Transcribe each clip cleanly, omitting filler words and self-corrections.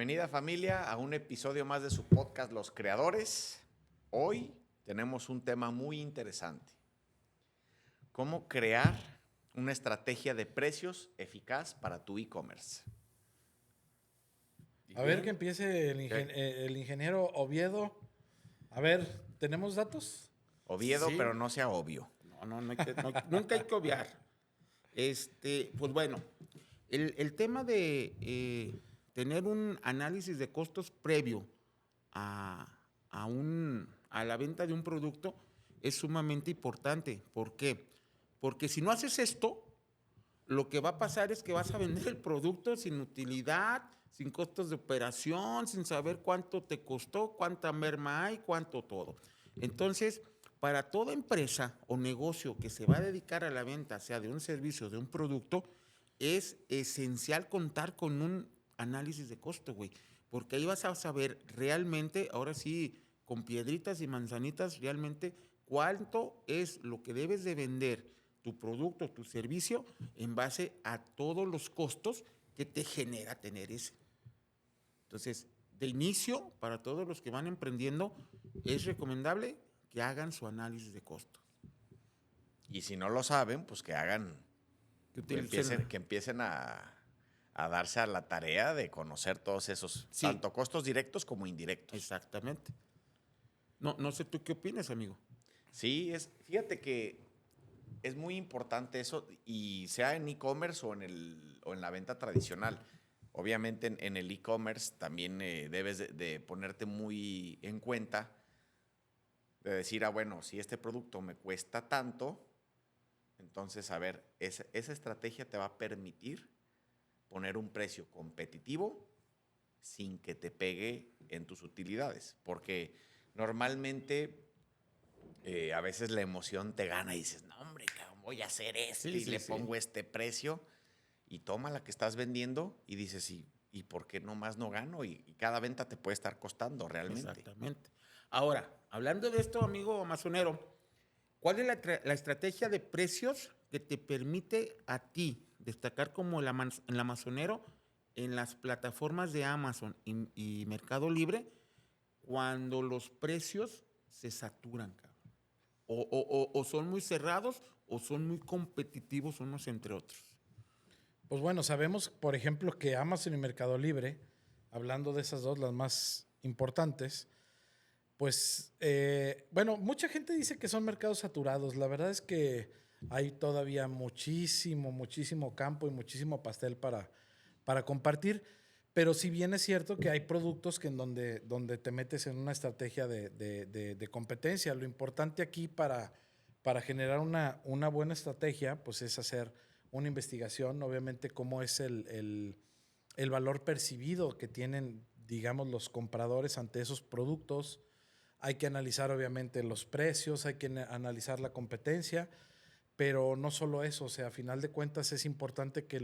Bienvenida familia a un episodio más de su podcast Los Creadores. Hoy tenemos un tema muy interesante. ¿Cómo crear una estrategia de precios eficaz para tu e-commerce? A ver que empiece el ingeniero Oviedo. A ver, ¿tenemos datos? Oviedo, Sí, pero no sea obvio. nunca hay que obviar. Pues bueno, el tema de tener un análisis de costos previo a la venta de un producto es sumamente importante. ¿Por qué? Porque si no haces esto, lo que va a pasar es que vas a vender el producto sin utilidad, sin costos de operación, sin saber cuánto te costó, cuánta merma hay, cuánto todo. Entonces, para toda empresa o negocio que se va a dedicar a la venta, sea de un servicio o de un producto, es esencial contar con un análisis de costo, güey. Porque ahí vas a saber realmente, ahora sí, con piedritas y manzanitas, realmente cuánto es lo que debes de vender tu producto, tu servicio, en base a todos los costos que te genera tener ese. Entonces, de inicio, para todos los que van emprendiendo, es recomendable que hagan su análisis de costos. Y si no lo saben, pues que hagan, que empiecen a darse a la tarea de conocer todos esos, Sí. tanto costos directos como indirectos. Exactamente. No sé tú qué opinas, amigo. Sí, fíjate que es muy importante eso, y sea en e-commerce o en la venta tradicional. Obviamente en el e-commerce también debes de ponerte muy en cuenta de decir, bueno, si este producto me cuesta tanto, entonces, a ver, esa estrategia te va a permitir poner un precio competitivo sin que te pegue en tus utilidades. Porque normalmente a veces la emoción te gana y dices, no, hombre, cabrón, voy a hacer esto y le pongo este precio y toma la que estás vendiendo y dices, ¿y por qué nomás no gano? Y cada venta te puede estar costando realmente. Exactamente. Ahora, hablando de esto, amigo amazonero, ¿cuál es la estrategia de precios que te permite a ti destacar como el amazonero en las plataformas de Amazon y Mercado Libre cuando los precios se saturan, cabrón? O son muy cerrados o son muy competitivos unos entre otros. Pues bueno, sabemos, por ejemplo, que Amazon y Mercado Libre, hablando de esas dos, las más importantes, pues, bueno, mucha gente dice que son mercados saturados. La verdad es que hay todavía muchísimo campo y muchísimo pastel para compartir. Pero si bien es cierto que hay productos que en donde te metes en una estrategia de competencia, lo importante aquí para generar una buena estrategia, pues es hacer una investigación, obviamente, cómo es el valor percibido que tienen, digamos, los compradores ante esos productos. Hay que analizar, obviamente, los precios, hay que analizar la competencia, pero no solo eso, o sea, a final de cuentas es importante que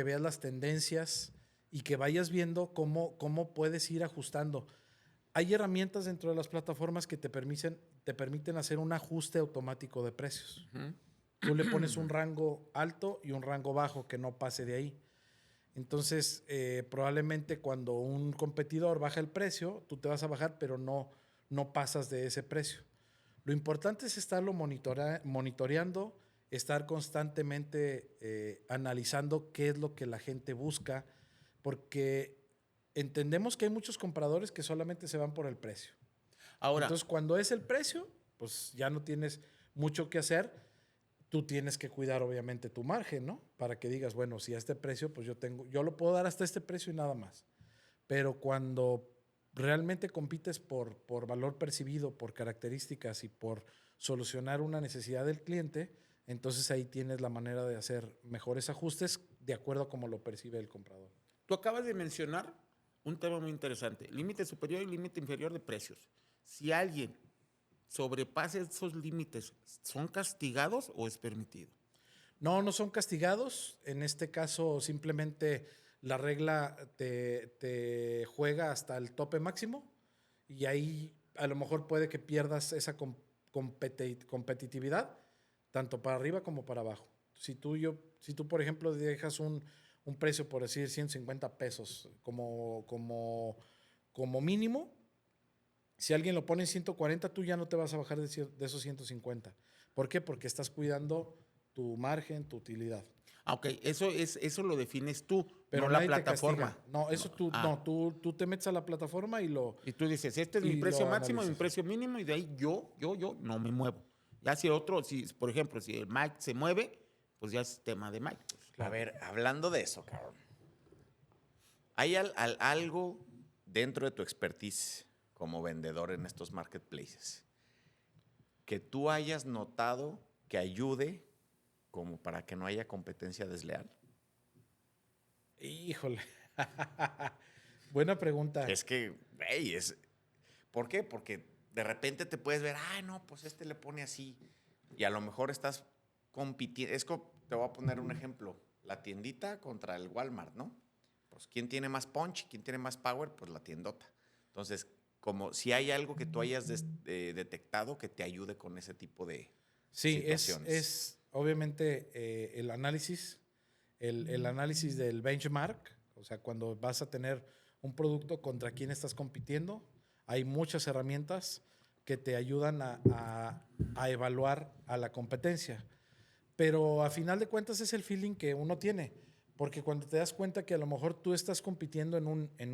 veas las tendencias y que vayas viendo cómo puedes ir ajustando. Hay herramientas dentro de las plataformas que te permiten hacer un ajuste automático de precios. Tú le pones un rango alto y un rango bajo que no pase de ahí. Entonces, probablemente cuando un competidor baja el precio, tú te vas a bajar, pero no pasas de ese precio. Lo importante es estarlo monitoreando, estar constantemente analizando qué es lo que la gente busca, porque entendemos que hay muchos compradores que solamente se van por el precio. Ahora, Entonces, cuando es el precio, pues ya no tienes mucho que hacer. Tú tienes que cuidar, obviamente, tu margen, ¿no? Para que digas, bueno, si a este precio, pues yo lo puedo dar hasta este precio y nada más. Pero cuando realmente compites por valor percibido, por características y por solucionar una necesidad del cliente, entonces ahí tienes la manera de hacer mejores ajustes de acuerdo a cómo lo percibe el comprador. tú acabas de mencionar un tema muy interesante, límite superior y límite inferior de precios. Si alguien sobrepasa esos límites, ¿son castigados o es permitido? No son castigados. En este caso, simplemente la regla te juega hasta el tope máximo y ahí a lo mejor puede que pierdas esa competitividad, tanto para arriba como para abajo. Si tú, por ejemplo, dejas un precio, por decir, 150 pesos como mínimo. Si alguien lo pone en 140, tú ya no te vas a bajar de esos 150. ¿Por qué? Porque estás cuidando tu margen, tu utilidad. Ok, eso lo defines tú, Pero no la nadie te plataforma. castiga. No, eso tú te metes a la plataforma y lo... Y tú dices, este es mi Y precio lo máximo y mi analizas. precio mínimo, y de ahí yo no me muevo. Ya si por ejemplo, si el Mike se mueve, pues ya es tema de Mike. Pues. A ver, hablando de eso, cabrón. ¿Hay algo dentro de tu expertise como vendedor en estos marketplaces que tú hayas notado que ayude como para que no haya competencia desleal? Híjole. Buena pregunta. Es que, güey, ¿por qué? Porque de repente te puedes ver, ay, no, pues este le pone así. Y a lo mejor estás compitiendo. Te voy a poner un ejemplo. La tiendita contra el Walmart, ¿no? Pues, ¿quién tiene más punch? ¿Quién tiene más power? Pues la tiendota. Entonces, como si hay algo que tú hayas detectado que te ayude con ese tipo de Sí, situaciones. es obviamente el análisis, el análisis del benchmark, o sea, cuando vas a tener un producto contra quién estás compitiendo, hay muchas herramientas que te ayudan a evaluar a la competencia. Pero a final de cuentas es el feeling que uno tiene, porque cuando te das cuenta que a lo mejor tú estás compitiendo en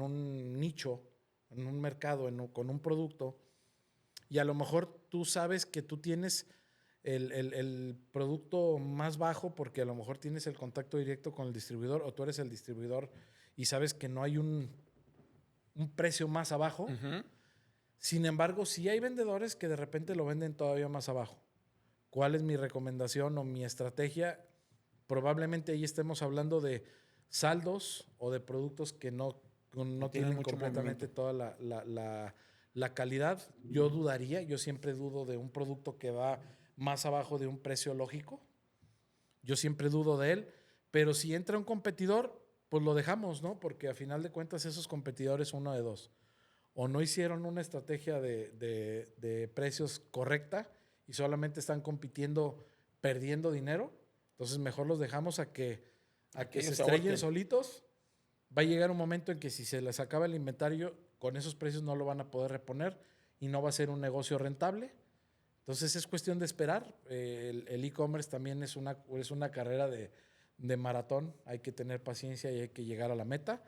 un nicho, en un mercado, con un producto, y a lo mejor tú sabes que tú tienes el producto más bajo porque a lo mejor tienes el contacto directo con el distribuidor o tú eres el distribuidor y sabes que no hay un precio más abajo. Uh-huh. Sin embargo, sí hay vendedores que de repente lo venden todavía más abajo. ¿Cuál es mi recomendación o mi estrategia? Probablemente ahí estemos hablando de saldos o de productos que no tienen mucho completamente movimiento. toda la calidad. Yo dudaría, yo siempre dudo de un producto que va más abajo de un precio lógico. Yo siempre dudo de él, pero si entra un competidor, pues lo dejamos, ¿no? Porque a final de cuentas esos competidores, uno de dos, o no hicieron una estrategia de precios correcta y solamente están compitiendo perdiendo dinero, entonces mejor los dejamos a que se ellos estrellen ahorquen. solitos. Va a llegar un momento en que si se les acaba el inventario, con esos precios no lo van a poder reponer y no va a ser un negocio rentable. Entonces es cuestión de esperar. El e-commerce también es una carrera de maratón. Hay que tener paciencia y hay que llegar a la meta.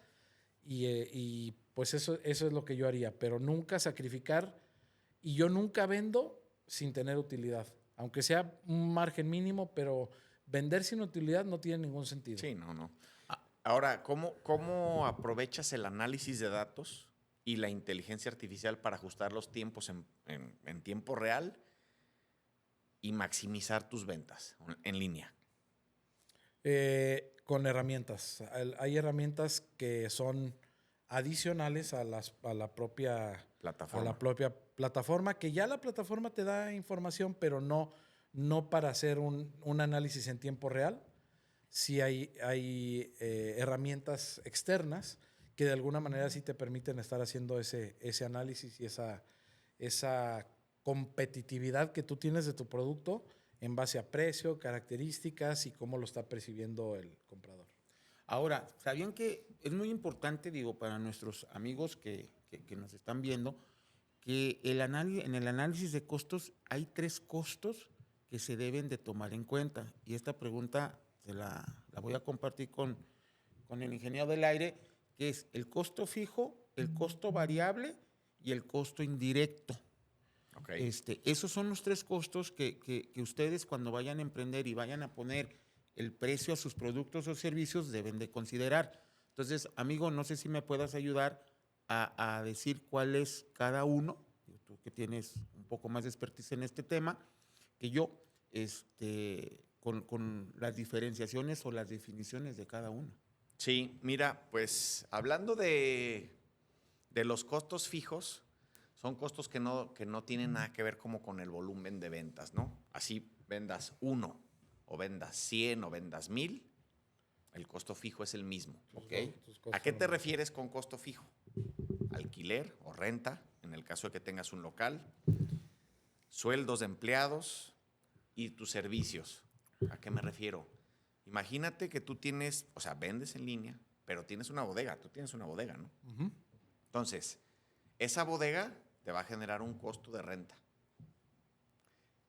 Y pues eso es lo que yo haría, pero nunca sacrificar. Y yo nunca vendo sin tener utilidad, aunque sea un margen mínimo, pero vender sin utilidad no tiene ningún sentido. Sí, no. Ahora, ¿cómo aprovechas el análisis de datos y la inteligencia artificial para ajustar los tiempos en tiempo real y maximizar tus ventas en línea? Con herramientas. Hay herramientas que son adicionales a la propia plataforma, que ya la plataforma te da información, pero no para hacer un análisis en tiempo real. Sí hay herramientas externas que de alguna manera sí te permiten estar haciendo ese análisis y esa competitividad que tú tienes de tu producto en base a precio, características y cómo lo está percibiendo el comprador. Ahora, ¿sabían que es muy importante, digo, para nuestros amigos que nos están viendo, que en el análisis de costos hay 3 costos que se deben de tomar en cuenta? Y esta pregunta la voy a compartir con el ingeniero del aire, que es el costo fijo, el costo variable y el costo indirecto. Okay. Esos son los 3 costos que ustedes cuando vayan a emprender y vayan a poner el precio a sus productos o servicios deben de considerar. Entonces, amigo, no sé si me puedas ayudar a decir cuál es cada uno, tú que tienes un poco más de expertise en este tema, que yo, con las diferenciaciones o las definiciones de cada uno. Sí, mira, pues hablando de los costos fijos, son costos que no tienen nada que ver como con el volumen de ventas, ¿no? Así vendas 1 o vendas 100 o vendas 1000, el costo fijo es el mismo, ¿ok? ¿A qué te refieres con costo fijo? Alquiler o renta, en el caso de que tengas un local, sueldos de empleados y tus servicios. ¿A qué me refiero? Imagínate que tú tienes, o sea, vendes en línea, pero tienes una bodega, tú tienes una bodega, ¿no? Ujú. Entonces, esa bodega te va a generar un costo de renta.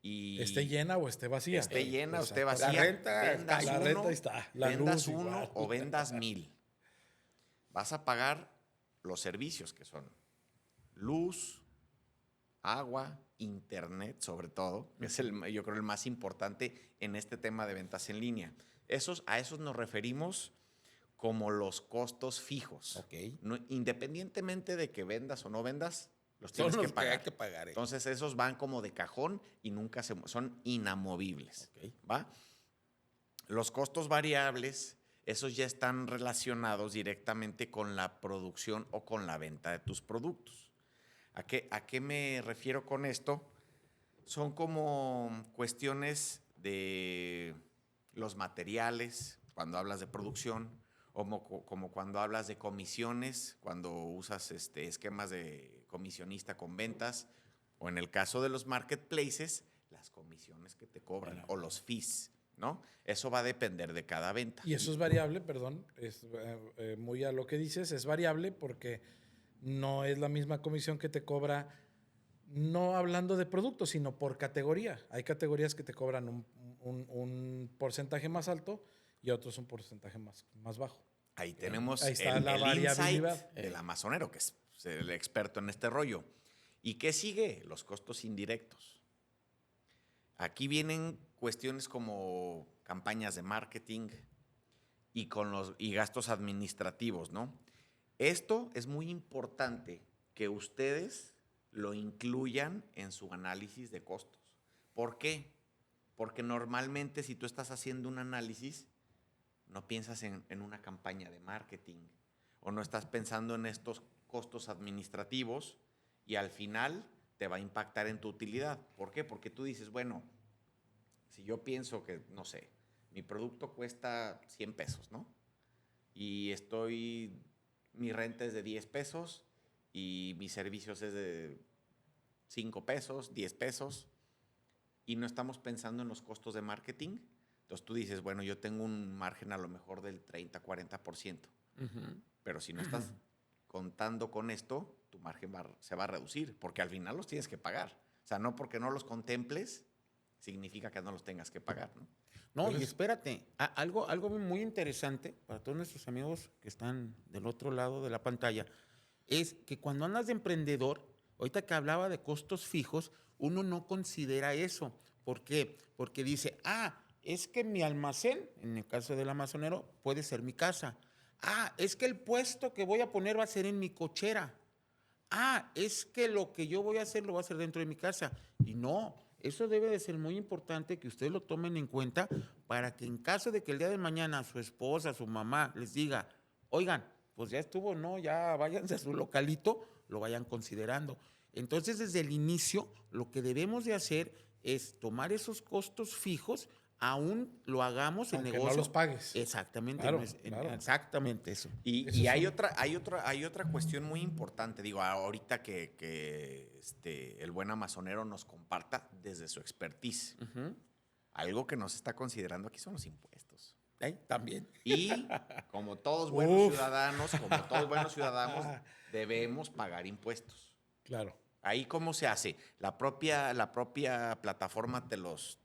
Y Esté llena o esté vacía. esté llena o esté Exacto. vacía. La renta vendas está La uno, renta ahí está. La vendas luz uno igual. o vendas 1,000. Vas a pagar los servicios que son luz, agua, internet, sobre todo. Es yo creo el más importante en este tema de ventas en línea. A esos nos referimos como los costos fijos. Ok. Independientemente de que vendas o no vendas, los Son tienes los que pagar. hay que pagar. Entonces esos van como de cajón y nunca son inamovibles. Ok. ¿Va? Los costos variables, esos ya están relacionados directamente con la producción o con la venta de tus productos. ¿A qué me refiero con esto? Son como cuestiones de los materiales, cuando hablas de producción, como cuando hablas de comisiones, cuando usas esquemas de comisionista con ventas, o en el caso de los marketplaces, las comisiones que te cobran o los fees, ¿no? Eso va a depender de cada venta. Y eso es variable, perdón, es muy a lo que dices, es variable porque no es la misma comisión que te cobra, no hablando de productos, sino por categoría. Hay categorías que te cobran un porcentaje más alto y otros un porcentaje más bajo. Ahí tenemos Ahí está la el variabilidad. insight del amazonero, que es el experto en este rollo. ¿Y qué sigue? Los costos indirectos. Aquí vienen cuestiones como campañas de marketing y gastos administrativos, ¿no? Esto es muy importante que ustedes lo incluyan en su análisis de costos. ¿Por qué? Porque normalmente si tú estás haciendo un análisis, no piensas en una campaña de marketing o no estás pensando en estos costos administrativos y al final te va a impactar en tu utilidad. ¿Por qué? Porque tú dices, bueno, si yo pienso que, no sé, mi producto cuesta 100 pesos, ¿no? Y mi renta es de 10 pesos y mis servicios es de 5 pesos, 10 pesos y no estamos pensando en los costos de marketing. Entonces tú dices, bueno, yo tengo un margen a lo mejor del 30-40%, pero si no estás contando con esto, tu margen se va a reducir, porque al final los tienes que pagar. O sea, no porque no los contemples, significa que no los tengas que pagar, ¿no? No, Pero y espérate, algo muy interesante para todos nuestros amigos que están del otro lado de la pantalla, es que cuando andas de emprendedor, ahorita que hablaba de costos fijos, uno no considera eso. ¿Por qué? Porque dice, es que mi almacén, en el caso del amazonero, puede ser mi casa. Es que el puesto que voy a poner va a ser en mi cochera. Es que lo que yo voy a hacer lo voy a hacer dentro de mi casa. Y no, eso debe de ser muy importante que ustedes lo tomen en cuenta para que en caso de que el día de mañana su esposa, su mamá les diga, oigan, pues ya estuvo, no, ya váyanse a su localito, lo vayan considerando. Entonces, desde el inicio, lo que debemos de hacer es tomar esos costos fijos, aún lo hagamos en aunque negocio. no los pagues. Exactamente, Claro, claro. exactamente eso. Y hay otra cuestión muy importante, digo, ahorita que el buen amazonero nos comparta desde su expertise. Algo que no se está considerando aquí son los impuestos. También. Y como todos buenos ciudadanos, debemos pagar impuestos. Claro. Ahí, ¿cómo se hace? ¿La propia plataforma te los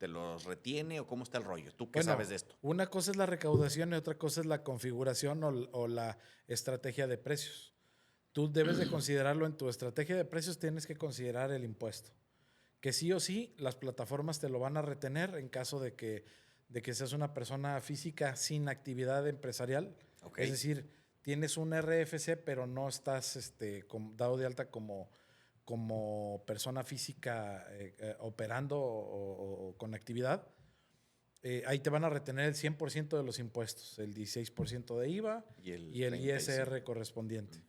retiene o cómo está el rollo? ¿Tú qué Bueno, sabes de esto? una cosa es la recaudación y otra cosa es la configuración o la estrategia de precios. Tú debes de considerarlo en tu estrategia de precios, tienes que considerar el impuesto. Que sí o sí, las plataformas te lo van a retener en caso de que seas una persona física sin actividad empresarial. Okay. Es decir, tienes un RFC, pero no estás dado de alta como persona física operando o con actividad. Ahí te van a retener el 100% de los impuestos, el 16% de IVA y el 35. ISR correspondiente.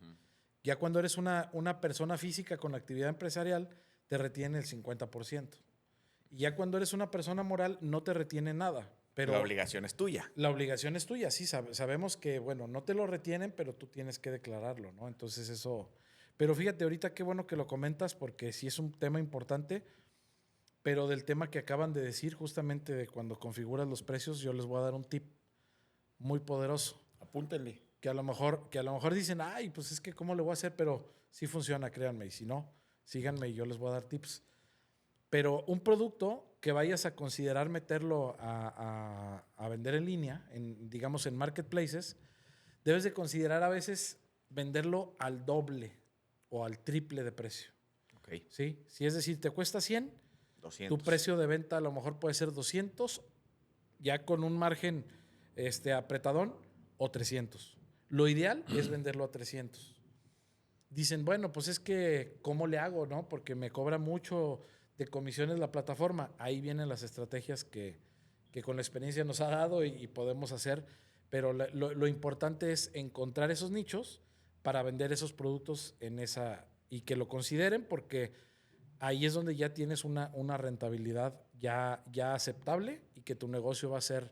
Ya cuando eres una persona física con actividad empresarial, te retiene el 50%. Y ya cuando eres una persona moral, no te retiene nada. Pero la obligación es tuya. La obligación es tuya, sí. Sabemos que, bueno, no te lo retienen, pero tú tienes que declararlo, ¿no? Entonces eso... Pero fíjate, ahorita qué bueno que lo comentas porque sí es un tema importante, pero del tema que acaban de decir, justamente de cuando configuras los precios, yo les voy a dar un tip muy poderoso. Apúntenle. Que a lo mejor dicen, ay, pues es que cómo le voy a hacer, pero sí funciona, créanme. Y si no, síganme y yo les voy a dar tips. Pero un producto que vayas a considerar meterlo a vender en línea, digamos en marketplaces, debes de considerar a veces venderlo al doble o al triple de precio. Ok. ¿Sí? Si es decir, te cuesta 100, 200. tu precio de venta a lo mejor puede ser 200, ya con un margen apretadón, o 300. Lo ideal es venderlo a 300. Dicen, bueno, pues es que, ¿cómo le hago, no? Porque me cobra mucho de comisiones la plataforma. Ahí vienen las estrategias que con la experiencia nos ha dado y podemos hacer. Pero lo importante es encontrar esos nichos para vender esos productos y que lo consideren, porque ahí es donde ya tienes una rentabilidad ya aceptable y que tu negocio va a ser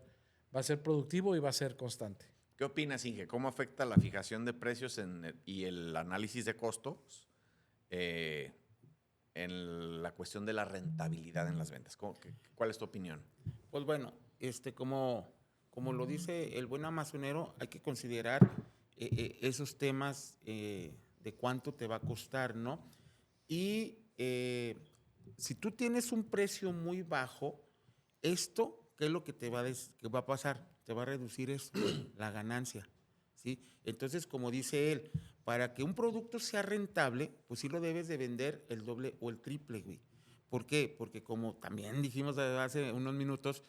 productivo y va a ser constante. ¿Qué opinas, Inge? ¿Cómo afecta la fijación de precios y el análisis de costos en la cuestión de la rentabilidad en las ventas? ¿Cuál es tu opinión? Pues bueno, como lo dice el buen amazonero, hay que considerar esos temas de cuánto te va a costar, ¿no? Y si tú tienes un precio muy bajo, ¿qué es lo que que va a pasar? Te va a reducir la ganancia, ¿sí? Entonces, como dice él, para que un producto sea rentable, pues sí lo debes de vender el doble o el triple, güey. ¿Por qué? Porque como también dijimos hace unos minutos,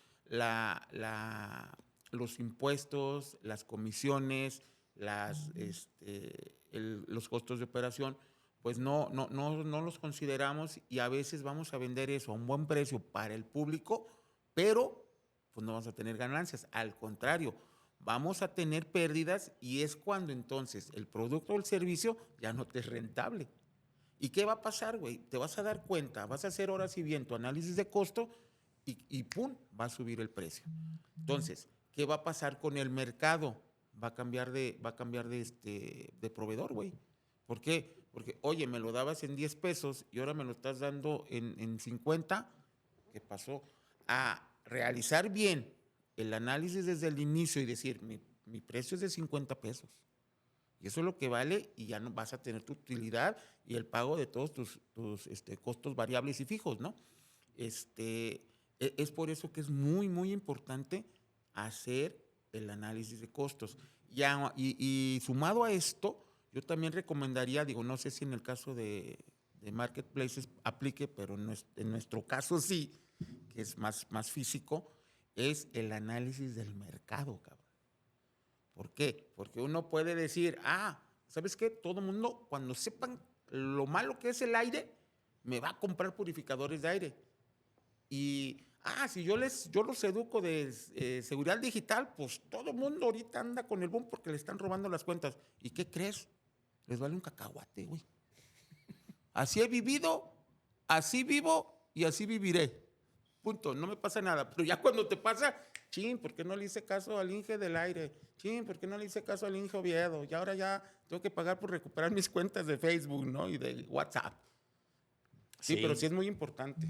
los impuestos, las comisiones, los costos de operación, pues no los consideramos y a veces vamos a vender eso a un buen precio para el público, pero pues no vamos a tener ganancias. Al contrario, vamos a tener pérdidas y es cuando entonces el producto o el servicio ya no te es rentable. ¿Y qué va a pasar, güey? Te vas a dar cuenta, vas a hacer ahora sí bien tu análisis de costo y ¡pum!, va a subir el precio. Entonces, ¿qué va a pasar con el mercado? Va a cambiar de proveedor, güey. ¿Por qué? Porque, oye, me lo dabas en 10 pesos y ahora me lo estás dando en 50. ¿Qué pasó? A realizar bien el análisis desde el inicio y decir, mi precio es de 50 pesos. Y eso es lo que vale y ya no vas a tener tu utilidad y el pago de todos tus costos variables y fijos, ¿no? Es por eso que es muy, muy importante hacer el análisis de costos. Y sumado a esto, yo también recomendaría, digo, no sé si en el caso de marketplaces aplique, pero en nuestro caso sí, que es más físico, es el análisis del mercado, cabrón. ¿Por qué? Porque uno puede decir, ¿sabes qué? Todo el mundo, cuando sepan lo malo que es el aire, me va a comprar purificadores de aire. Y, si yo los educo de seguridad digital, pues todo el mundo ahorita anda con el boom porque le están robando las cuentas. ¿Y qué crees? Les vale un cacahuate, güey. Así he vivido, así vivo y así viviré. Punto, no me pasa nada. Pero ya cuando te pasa, ¿por qué no le hice caso al Inge del aire? ¿Por qué no le hice caso al Inge Oviedo? Y ahora ya tengo que pagar por recuperar mis cuentas de Facebook, ¿no? Y de WhatsApp. Sí, pero sí es muy importante.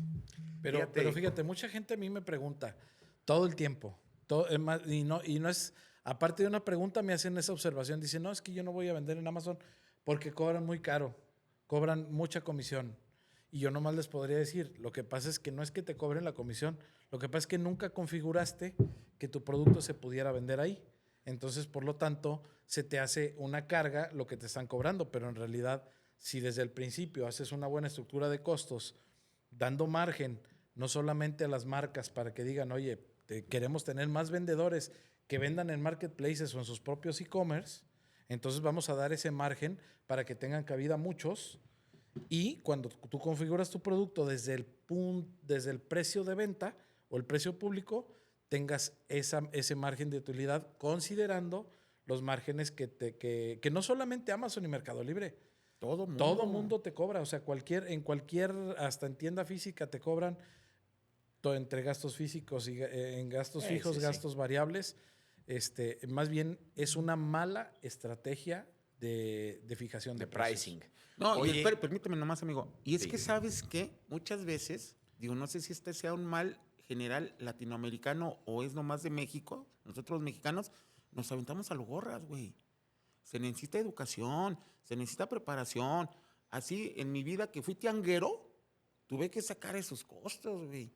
Pero fíjate, mucha gente a mí me pregunta todo el tiempo. Y no es, aparte de una pregunta, me hacen esa observación. Dicen, no, es que yo no voy a vender en Amazon porque cobran muy caro, cobran mucha comisión. Y yo nomás les podría decir, lo que pasa es que no es que te cobren la comisión, lo que pasa es que nunca configuraste que tu producto se pudiera vender ahí. Entonces, por lo tanto, se te hace una carga lo que te están cobrando, pero en realidad, si desde el principio haces una buena estructura de costos, dando margen no solamente a las marcas para que digan, oye, queremos tener más vendedores que vendan en marketplaces o en sus propios e-commerce, entonces vamos a dar ese margen para que tengan cabida muchos. Y cuando tú configuras tu producto desde el precio de venta o el precio público, tengas ese margen de utilidad considerando los márgenes que no solamente Amazon y Mercado Libre, todo mundo te cobra. O sea, hasta en tienda física te cobran entre gastos físicos y en gastos fijos, gastos variables. Más bien es una mala estrategia de fijación de pricing. No, oye, permíteme nomás, amigo. Y es que, ¿sabes qué? Muchas veces, digo, no sé si sea un mal general latinoamericano o es nomás de México, nosotros los mexicanos, nos aventamos a lo gorras, güey. Se necesita educación, se necesita preparación. Así, en mi vida que fui tianguero, tuve que sacar esos costos, güey.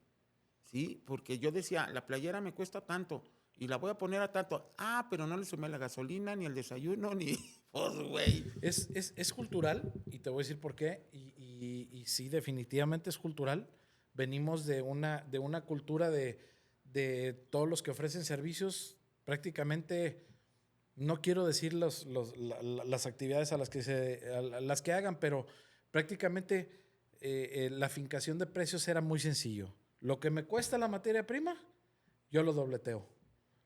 Sí, porque yo decía, la playera me cuesta tanto y la voy a poner a tanto. Ah, pero no le sumé la gasolina, ni el desayuno, ni... Pues, güey. Es cultural, y te voy a decir por qué, y sí, definitivamente es cultural. Venimos de una cultura de todos los que ofrecen servicios, prácticamente, no quiero decir las actividades a las que hagan, pero prácticamente la fincación de precios era muy sencillo. Lo que me cuesta la materia prima, yo lo dobleteo,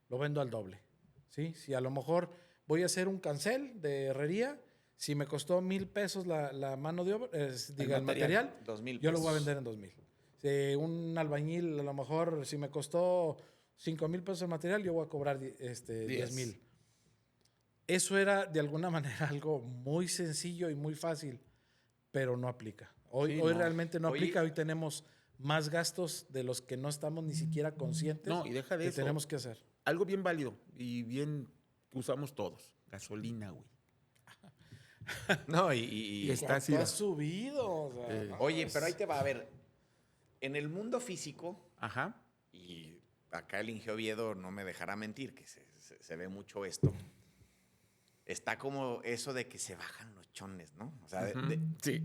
lo vendo al doble. ¿Sí? Si a lo mejor voy a hacer un cancel de herrería, si me costó 1,000 pesos la mano de obra, el material, 2,000 yo lo voy a pesos. vender en 2,000. Si un albañil, a lo mejor, si me costó 5,000 pesos el material, yo voy a cobrar 10,000. Eso era de alguna manera algo muy sencillo y muy fácil, pero no aplica. Hoy Sí, no. realmente no Oye, aplica. Hoy tenemos más gastos de los que no estamos ni siquiera conscientes No, y deja de que eso. tenemos que hacer. Algo bien válido y bien que usamos todos. Gasolina, güey. No, Y está ¿Cuánto así. ha subido? O sea, no, Oye, es- pero ahí te va a ver. En el mundo físico, Ajá. y acá el Inge Oviedo no me dejará mentir, que se ve mucho esto, está como eso de que se bajan los chones, ¿no? O sea, Sí.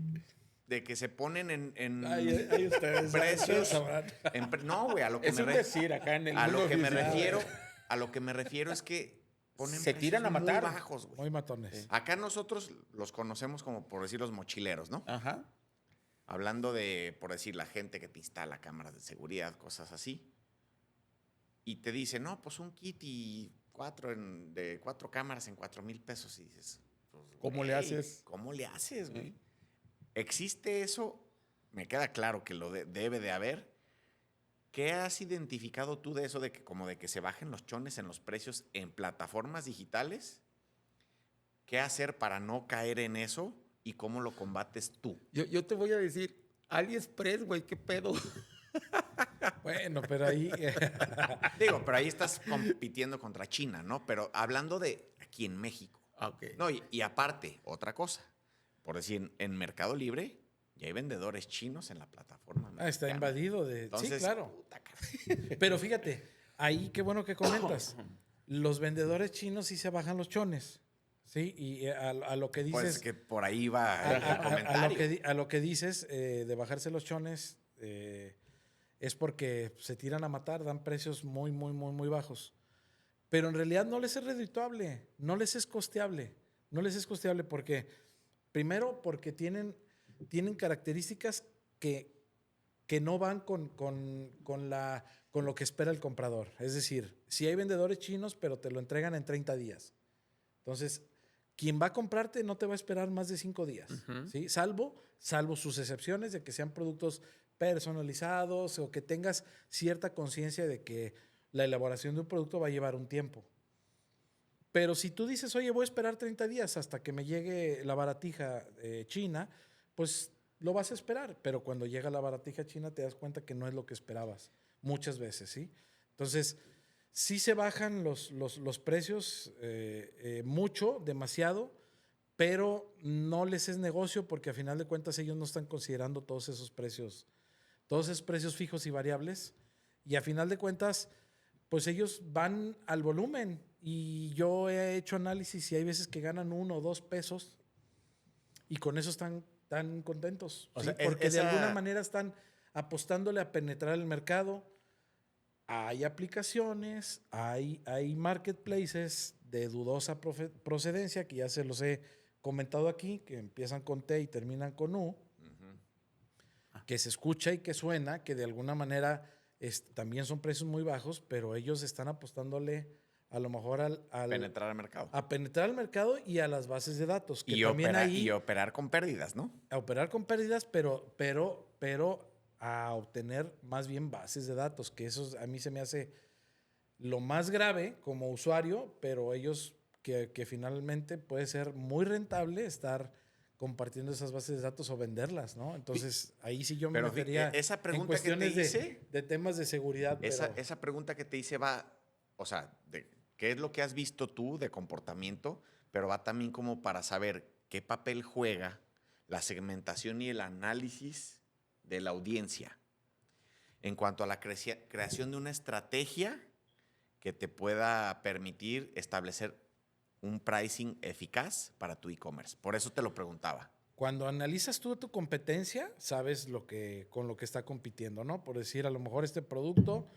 de que se ponen en Ay, ustedes precios. sabrán. No, güey, a lo que Es me un decir acá en el a mundo lo que me oficial. refiero, a lo que me refiero es que ponen Se tiran a precios matar. muy bajos, güey. Muy matones. Acá nosotros los conocemos como, por decir, los mochileros, ¿no? Ajá. Hablando de, por decir, la gente que te instala cámaras de seguridad, cosas así. Y te dice, no, pues un kit y de 4 cámaras en 4,000 pesos. Y dices, pues, ¿Cómo le güey, haces? ¿Cómo le haces, güey? ¿Eh? ¿Existe eso? Me queda claro que lo debe de haber. ¿Qué has identificado tú de eso, de que como de que se bajen los chones en los precios en plataformas digitales? ¿Qué hacer para no caer en eso? ¿Y cómo lo combates tú? Yo te voy a decir, AliExpress, güey, ¿qué pedo? Bueno, pero ahí... Digo, pero ahí estás compitiendo contra China, ¿no? Pero hablando de aquí en México. Ok. No, y aparte, otra cosa. Por decir, en Mercado Libre ya hay vendedores chinos en la plataforma. está mexicana. invadido de... Entonces, sí, claro. puta, caray. Pero fíjate, ahí qué bueno que comentas. Los vendedores chinos sí se bajan los chones. ¿Sí? Y a lo que dices... Pues que por ahí va a, el a- a- comentario. a lo que dices de bajarse los chones es porque se tiran a matar, dan precios muy, muy, muy, muy bajos. Pero en realidad no les es redituable, no les es costeable. No les es costeable porque, primero, porque tienen características que no van con lo que espera el comprador. Es decir, si hay vendedores chinos, pero te lo entregan en 30 días. Entonces, quien va a comprarte no te va a esperar más de 5 días, ¿sí? Salvo sus excepciones de que sean productos personalizados o que tengas cierta conciencia de que la elaboración de un producto va a llevar un tiempo. Pero si tú dices, oye, voy a esperar 30 días hasta que me llegue la baratija china, pues lo vas a esperar. Pero cuando llega la baratija china te das cuenta que no es lo que esperabas, muchas veces, ¿sí? Entonces, sí se bajan los precios mucho, demasiado, pero no les es negocio porque a final de cuentas ellos no están considerando todos esos precios fijos y variables. Y a final de cuentas, pues ellos van al volumen. Y yo he hecho análisis y hay veces que ganan 1 o 2 pesos y con eso están tan contentos. O ¿sí? sea, Porque de alguna manera están apostándole a penetrar el mercado. Hay aplicaciones, hay marketplaces de dudosa procedencia, que ya se los he comentado aquí, que empiezan con T y terminan con U, que se escucha y que suena, que de alguna manera también son precios muy bajos, pero ellos están apostándole a lo mejor Penetrar al mercado. a penetrar el mercado y a las bases de datos. Que Y, también ahí, operar con pérdidas, ¿no? a operar con pérdidas, pero a obtener más bien bases de datos, que eso a mí se me hace lo más grave como usuario, pero ellos que finalmente puede ser muy rentable estar compartiendo esas bases de datos o venderlas, ¿no? Entonces, ahí sí yo me Pero metería esa pregunta en cuestiones que te hice, de temas de seguridad. esa pregunta que te hice va, o sea, qué es lo que has visto tú de comportamiento, pero va también como para saber qué papel juega la segmentación y el análisis de la audiencia en cuanto a la creación de una estrategia que te pueda permitir establecer un pricing eficaz para tu e-commerce. Por eso te lo preguntaba. Cuando analizas tú tu competencia, sabes con lo que está compitiendo, ¿no? Por decir, a lo mejor este producto,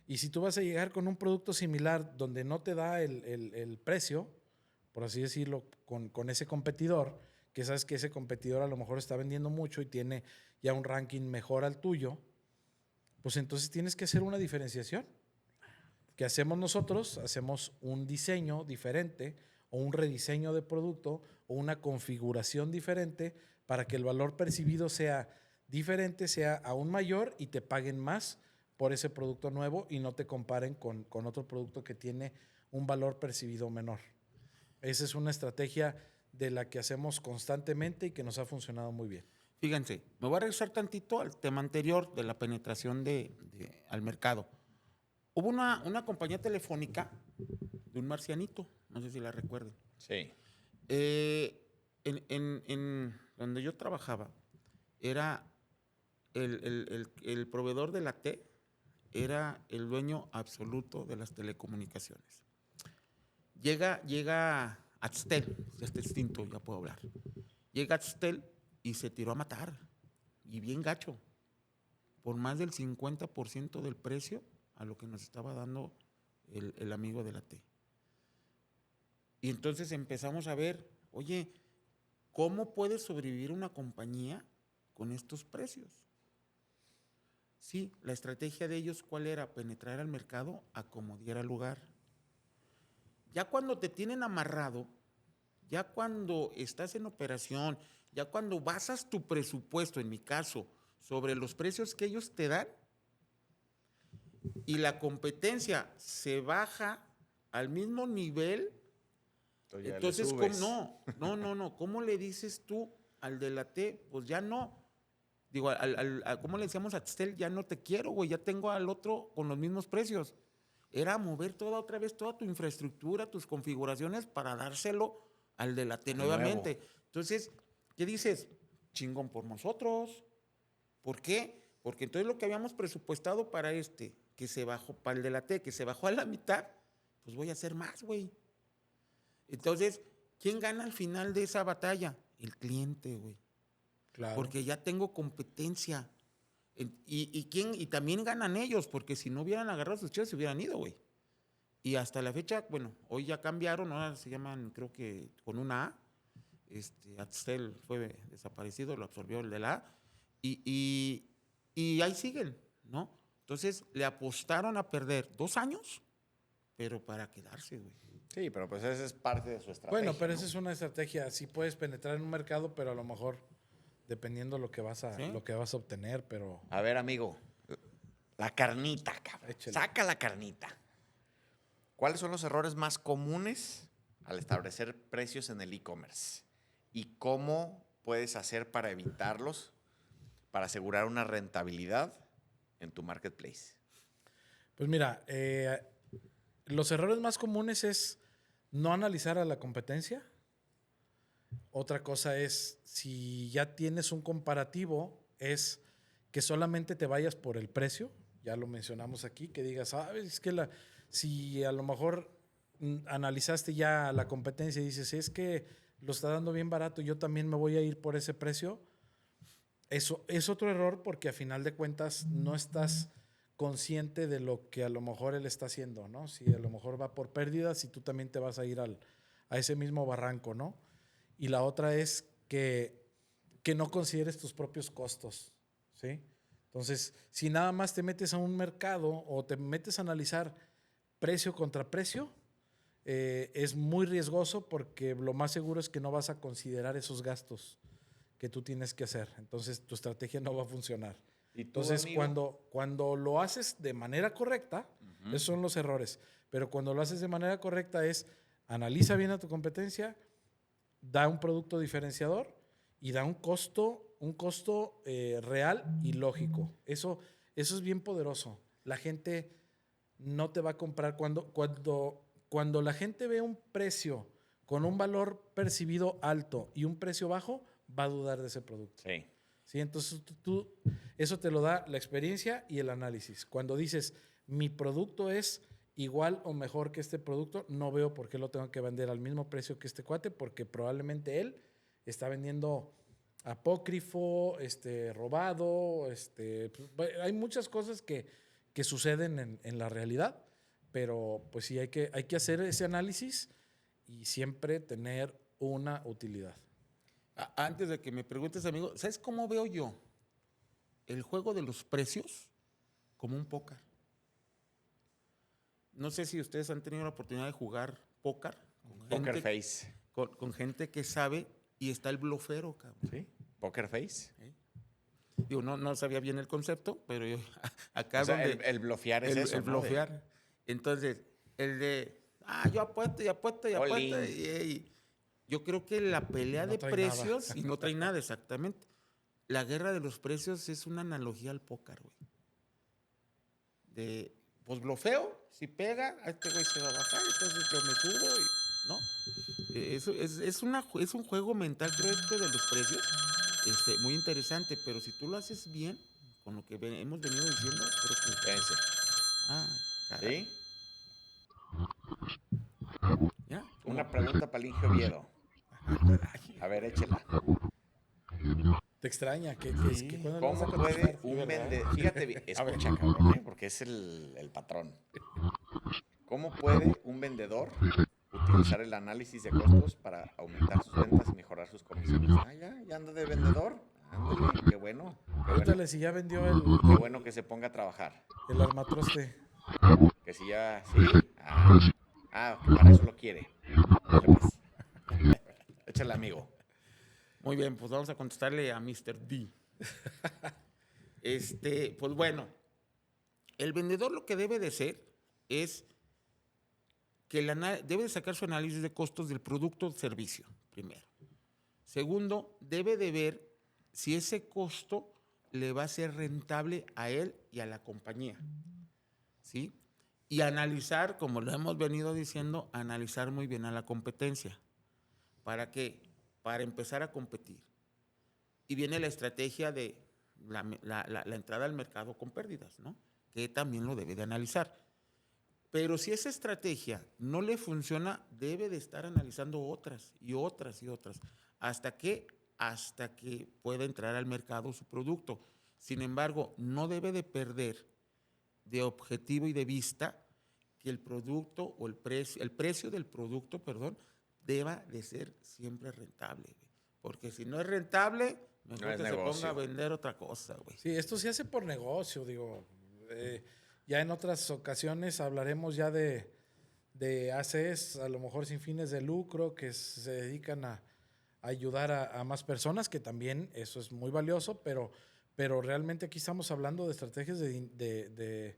y si tú vas a llegar con un producto similar donde no te da el precio, por así decirlo, con ese competidor, que sabes que ese competidor a lo mejor está vendiendo mucho y tiene ya un ranking mejor al tuyo, pues entonces tienes que hacer una diferenciación. ¿Qué hacemos nosotros? Hacemos un diseño diferente o un rediseño de producto o una configuración diferente para que el valor percibido sea diferente, sea aún mayor y te paguen más por ese producto nuevo y no te comparen con otro producto que tiene un valor percibido menor. Esa es una estrategia de la que hacemos constantemente y que nos ha funcionado muy bien. Fíjense, me voy a regresar tantito al tema anterior de la penetración al mercado. Hubo una compañía telefónica de un marcianito, no sé si la recuerden. Sí. En donde yo trabajaba, era el proveedor de la T, era el dueño absoluto de las telecomunicaciones. Llega Axtel, ya está extinto, ya puedo hablar. Llega Axtel y se tiró a matar, y bien gacho, por más del 50% del precio a lo que nos estaba dando el amigo de la T. Y entonces empezamos a ver, oye, ¿cómo puede sobrevivir una compañía con estos precios? Sí, la estrategia de ellos, ¿cuál era? Penetrar al mercado a como diera lugar. Ya cuando te tienen amarrado, ya cuando estás en operación, ya cuando basas tu presupuesto, en mi caso, sobre los precios que ellos te dan, y la competencia se baja al mismo nivel, entonces, no, ¿cómo le dices tú al de la T? Pues ya no. Digo, ¿cómo le decíamos a Axtel? Ya no te quiero, güey, ya tengo al otro con los mismos precios. Era mover otra vez toda tu infraestructura, tus configuraciones para dárselo al de la T nuevamente. Nuevo. Entonces, ¿qué dices? Chingón por nosotros. ¿Por qué? Porque entonces lo que habíamos presupuestado para que se bajó, para el de la T, que se bajó a la mitad, pues voy a hacer más, güey. Entonces, ¿quién gana al final de esa batalla? El cliente, güey. Claro. Porque ya tengo competencia. Y también ganan ellos, porque si no hubieran agarrado sus chivas, se hubieran ido, güey. Y hasta la fecha, bueno, hoy ya cambiaron, ahora se llaman, creo que con una A. Axtel fue desaparecido, lo absorbió el de la A. Y ahí siguen, ¿no? Entonces, le apostaron a perder 2 años, pero para quedarse, güey. Sí, pero pues esa es parte de su estrategia. Bueno, pero ¿no? esa es una estrategia. Sí puedes penetrar en un mercado, pero a lo mejor dependiendo lo que vas a, ¿Sí? lo que vas a obtener, pero A ver, amigo, la carnita, cabrón. Échale. Saca la carnita. ¿Cuáles son los errores más comunes al establecer precios en el e-commerce? ¿Y cómo puedes hacer para evitarlos, para asegurar una rentabilidad en tu marketplace? pues mira, los errores más comunes es no analizar a la competencia. Otra cosa es, si ya tienes un comparativo, es que solamente te vayas por el precio. Ya lo mencionamos aquí, que digas, es que si a lo mejor analizaste ya la competencia y dices, es que lo está dando bien barato, yo también me voy a ir por ese precio. Eso es otro error porque a final de cuentas no estás consciente de lo que a lo mejor él está haciendo, ¿no? Si a lo mejor va por pérdidas y tú también te vas a ir a ese mismo barranco, ¿no? Y la otra es que no consideres tus propios costos, ¿sí? Entonces, si nada más te metes a un mercado o te metes a analizar precio contra precio, es muy riesgoso porque lo más seguro es que no vas a considerar esos gastos que tú tienes que hacer. Entonces, tu estrategia no va a funcionar. ¿Y tú, Entonces, amigo? cuando lo haces de manera correcta, esos son los errores. Pero cuando lo haces de manera correcta es analiza bien a tu competencia, da un producto diferenciador y da un costo real y lógico. Eso es bien poderoso. La gente no te va a comprar cuando cuando la gente ve un precio con un valor percibido alto y un precio bajo, va a dudar de ese producto. Sí. ¿Sí? Entonces eso te lo da la experiencia y el análisis. Cuando dices, mi producto es igual o mejor que este producto, no veo por qué lo tengo que vender al mismo precio que este cuate, porque probablemente él está vendiendo apócrifo, robado, hay muchas cosas que suceden en la realidad, pero pues sí hay que hacer ese análisis y siempre tener una utilidad. Antes de que me preguntes, amigo, ¿sabes cómo veo yo el juego de los precios? Como un póker. No sé si ustedes han tenido la oportunidad de jugar póker. Poker face. Con gente que sabe y está el blofero, cabrón. ¿Sí? Poker face. Digo, no sabía bien el concepto, pero yo, acá O sea, donde... el blofear es eso, El ¿no? blofear. Entonces, el de, yo apuesto y apuesto y All apuesto. in. Y yo creo que la pelea No de trae precios, nada. y no trae nada exactamente, la guerra de los precios es una analogía al póker, güey. De, pues blofeo, si pega, a este güey se va a bajar, entonces yo me subo y, ¿no? Eso es un juego mental, creo, de los precios, muy interesante, pero si tú lo haces bien, con lo que hemos venido diciendo, creo que... Espérense. caray. ¿Sí? ¿Ya? Una pregunta para el Inge Oviedo. A ver, échela. ¿Te extraña? ¿Cuándo ¿Cómo vas a puede contestar? un vendedor... Fíjate bien, escucha, cabrón, porque es el patrón. ¿Cómo puede un vendedor utilizar el análisis de costos para aumentar sus ventas y mejorar sus comisiones? Ya anda de vendedor. Ándale, qué bueno. Pregúntale si ya vendió Qué bueno que se ponga a trabajar. el armatroste. Que si ya, sí. Que para eso lo quiere. Dale, pues. Échale, amigo. Muy bien, pues vamos a contestarle a Mr. D. Pues bueno, el vendedor lo que debe de ser es que debe de sacar su análisis de costos del producto o servicio, primero. Segundo, debe de ver si ese costo le va a ser rentable a él y a la compañía, ¿sí? Y analizar, como lo hemos venido diciendo, analizar muy bien a la competencia. ¿Para qué? Para empezar a competir. Y viene la estrategia de la entrada al mercado con pérdidas, ¿no? Que también lo debe de analizar. Pero si esa estrategia no le funciona, debe de estar analizando otras y otras y otras, hasta que pueda entrar al mercado su producto. Sin embargo, no debe de perder de objetivo y de vista que el producto o el precio del producto, deba de ser siempre rentable, güey. Porque si no es rentable, mejor No es que negocio. se ponga a vender otra cosa, güey. Sí, esto se hace por negocio, digo. Ya en otras ocasiones hablaremos ya de ACs, a lo mejor sin fines de lucro, que se dedican a ayudar a más personas, que también eso es muy valioso, pero realmente aquí estamos hablando de estrategias de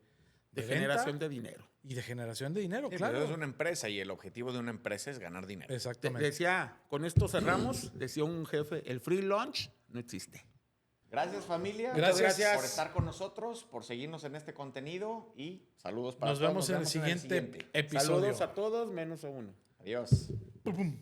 generación venta de dinero. y de generación de dinero, Sí, claro. pero es una empresa y el objetivo de una empresa es ganar dinero. Exactamente. Decía, con esto cerramos, decía un jefe, el free lunch no existe. Gracias, familia. Gracias. Muchas gracias por estar con nosotros, por seguirnos en este contenido y saludos para Nos todos. vemos en el siguiente episodio. Saludos a todos, menos a uno. Adiós. Pum, pum.